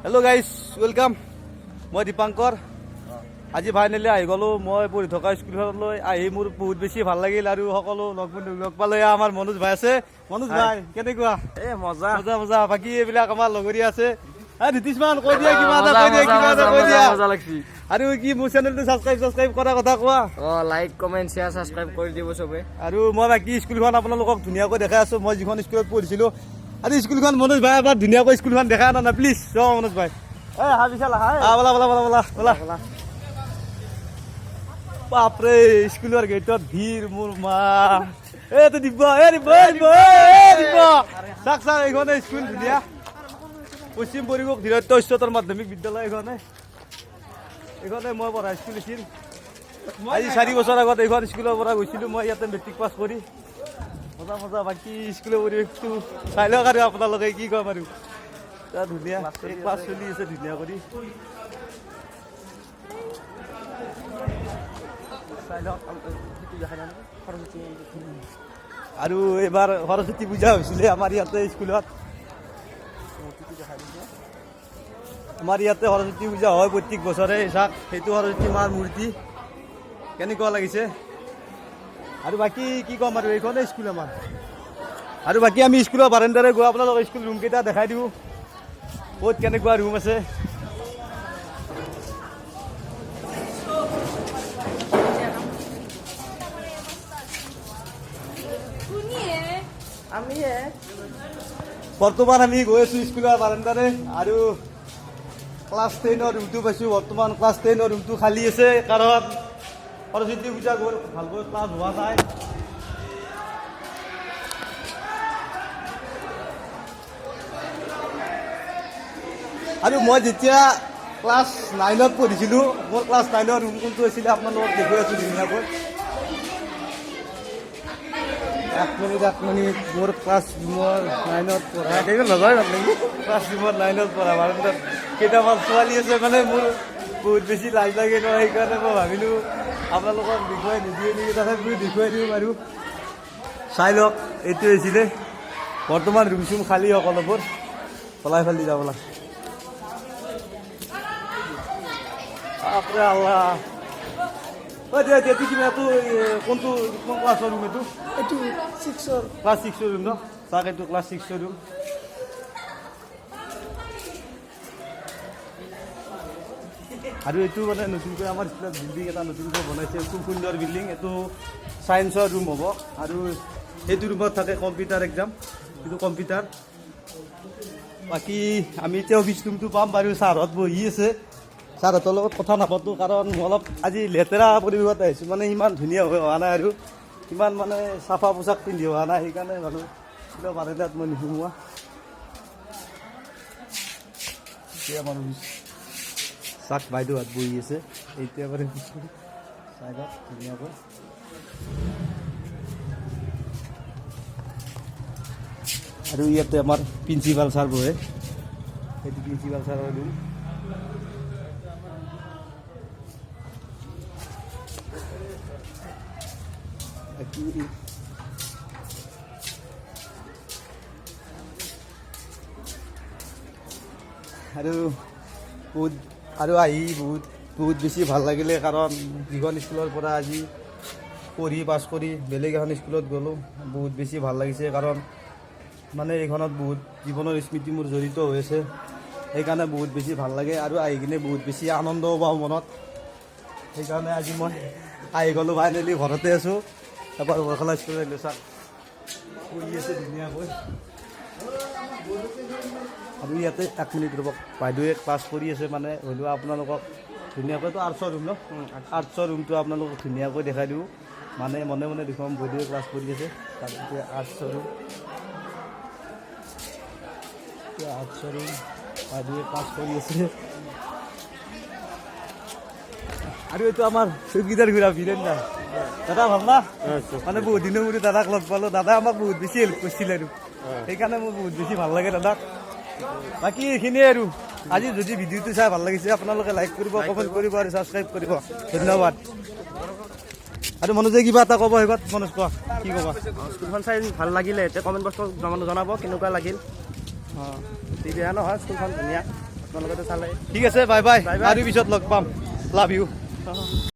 Hello' guys welcome. মই দীপাংকৰ। আজি finally আহি গ'লোঁ মই পঢ়ি থকা স্কুলখনলৈ। আহি মোৰ বহুত বেছি ভাল লাগিল আৰু সকলো লগ পালে। আমাৰ মনোজ ভাই আছে। মনোজ ভাই কেনেকুৱা? মজা মজা মজা। বাকী এইবিলাক আমাৰ লগৰীয়া আছে। নীতিশমান কৈ দিয়া, কিবা এটা কৈ দিয়া। আৰু কি মোৰ চেনেলটো ছাবস্ক্ৰাইব কৰা কথা কোৱা। লাইক কমেণ্ট শ্বেয়াৰ ছাবস্ক্ৰাইব কৰি দিব চবে। আৰু মই বাকী স্কুলখন আপোনালোকক ধুনীয়াকৈ দেখাই আছোঁ। মই যিখন স্কুলত পঢ়িছিলোঁ আৰু স্কুলখন মনোজ ভাই এবাৰ ধুনীয়াকৈ স্কুলখন দেখাই আনা না প্লিজ। মনোজ ভাই বাপৰে স্কুলৰ গেটত ভিৰ মোৰ মা। এইটো দিব চাক এইখনে স্কুল ধুনীয়া। পশ্চিম পৰিৱেশ ধীৰত্ব উচ্চতৰ মাধ্যমিক বিদ্যালয় এইখনে মই পঢ়া স্কুল আছিল। আজি 4 বছৰ আগত এইখন স্কুলৰ পৰা গৈছিলোঁ মই ইয়াতে মেট্ৰিক পাছ কৰি। মজা মজা। বাকী স্কুলৰ পৰিৱেশটো চাই লওক আৰু আপোনালোকে কি কম আৰু ধুনীয়া ক্লাছ চলি আছে ধুনীয়া কৰি। আৰু এইবাৰ সৰস্বতী পূজা হৈছিলে আমাৰ ইয়াতে স্কুলত। আমাৰ ইয়াতে সৰস্বতী পূজা হয় প্ৰত্যেক বছৰে। চাওক সেইটো সৰস্বতী মাৰ মূৰ্তি কেনেকুৱা লাগিছে। আৰু বাকী কি ক'ম আৰু এইখনে স্কুল আমাৰ। আৰু বাকী আমি স্কুলৰ বাৰাণ্ডাৰে গৈ আপোনালোক স্কুল ৰুমকেইটা দেখাই দিওঁ ক'ত কেনেকুৱা ৰুম আছে। বৰ্তমান আমি গৈ আছোঁ স্কুলৰ বাৰাণ্ডাৰে আৰু ক্লাছ 10ৰ ৰুমটো পাইছোঁ। বৰ্তমান ক্লাছ 10ৰ ৰুমটো খালী আছে কাৰণ সৰস্বতী পূজা গ'ল, ভালকৈ ক্লাছ হোৱা নাই। আৰু মই যেতিয়া ক্লাছ 9ত পঢ়িছিলোঁ মোৰ ক্লাছ 9ৰ ৰুম কোনটো আছিলে আপোনালোকক দেখুৱাই আছোঁ ধুনীয়াকৈ। এক মিনিট মোৰ ক্লাছ ৰুমৰ 9ত পঢ়া ক্লাছ ৰুমৰ 9ত পঢ়া বাৰাণ্ডাত কেইটামান ছোৱালী আছে মানে মোৰ বহুত বেছি লাজ লাগে ন। সেইকাৰণে মই ভাবিলোঁ আপোনালোকক দেখুৱাই নিদিয়ে নেকি, তথাপিও দেখুৱাই দিওঁ বাৰু। চাই লওক এইটোৱে আছিলে। বৰ্তমান ৰুম চুম খালী সকলোবোৰ পলাই ফালি যাব লাগে। আল্লাহ কোনটো কোন ক্লাছৰ ৰুম এইটো? ক্লাছ 6ৰ ৰুম ন। চাওক এইটো ক্লাছ 6ৰ ৰুম। আৰু এইটো মানে নতুনকৈ আমাৰ স্কুলত বিল্ডিং এটা নতুনকৈ বনাইছে, খুব সুন্দৰ বিল্ডিং। এইটো ছায়েন্সৰ ৰুম হ'ব আৰু সেইটো ৰুমত থাকে কম্পিউটাৰ এক্সাম, এইটো কম্পিউটাৰ। বাকী আমি এতিয়া অফিচ ৰুমটো পাম বাৰু। ছাৰহঁত বহি আছে, ছাৰহঁতৰ লগত কথা নাপাতোঁ কাৰণ মই অলপ আজি লেতেৰা পৰিৱেশত আহিছোঁ। মানে ইমান ধুনীয়া হৈ অহা নাই আৰু ইমান মানে চাফা পোচাক পিন্ধি অহা নাই। সেইকাৰণে ভালোঁ কিবা বাৰাণ্ডাত মই নুসুমোৱা। এতিয়া আমাৰ চাক বাইদেউহঁত বহি আছে এতিয়া বাৰু চাই লওক ধুনীয়াকৈ। আৰু ইয়াতে আমাৰ প্ৰিন্সিপাল ছাৰ বহে, সেইটো প্ৰিন্সিপাল ছাৰৰ ৰুম। আৰু আহি বহুত বেছি ভাল লাগিলে কাৰণ যিখন স্কুলৰ পৰা আজি পঢ়ি পাছ কৰি বেলেগ এখন স্কুলত গ'লোঁ বহুত বেছি ভাল লাগিছে। কাৰণ মানে এইখনত বহুত জীৱনৰ স্মৃতি মোৰ জড়িত হৈ আছে, সেইকাৰণে বহুত বেছি ভাল লাগে আৰু আহি কিনে বহুত বেছি আনন্দও পাওঁ মনত। সেইকাৰণে আজি মই আহি গ'লোঁ ফাইনেলি ঘৰতে আছোঁ। এবাৰ বৰখলা স্কুলত আহিলোঁ। চাওক পঢ়ি আছে ধুনীয়াকৈ। আৰু ইয়াতে 1 মিনিট ৰ'ব, বাইদেৱে ক্লাছ কৰি আছে মানে হ'লেও আপোনালোকক ধুনীয়াকৈতো আৰ্টছৰ ৰুম ন, আৰ্টছৰ ৰুমটো আপোনালোকক ধুনীয়াকৈ দেখাই দিওঁ। মানে মনে মনে দেখুৱাম বাইদেৱে ক্লাছ কৰি আছে। তাৰপিছত আৰ্টছৰ ৰুম, বাইদেৱে ক্লাছ কৰি আছে। আৰু এইটো আমাৰ চৌকিদাৰ ঘূৰা বীৰেন দা। দাদা ভাল না? মানে বহুত দিনৰ মূৰত দাদাক লগ পালোঁ। দাদা আমাক বহুত বেছি হেল্প কৰিছিলে আৰু সেইকাৰণে মোৰ বহুত বেছি ভাল লাগে দাদাক। বাকী এইখিনিয়ে আৰু আজি যদি ভিডিঅ'টো চাই ভাল লাগিছে আপোনালোকে লাইক কৰিব, কমেণ্ট কৰিব আৰু ছাবস্ক্ৰাইব কৰিব। ধন্যবাদ। আৰু মনোজে কিবা এটা ক'ব শেষত। মনোজ কোৱা, কি ক'বা? স্কুলখন চাই ভাল লাগিলে এতিয়া কমেণ্ট বক্সত জনাব কেনেকুৱা লাগিল। অঁ বেয়া নহয়, স্কুলখন ধুনীয়া। আপোনালোকেতো চালে ঠিক আছে বাই বাই Bye bye. আৰু পিছত লগ পাম লাভ ইউ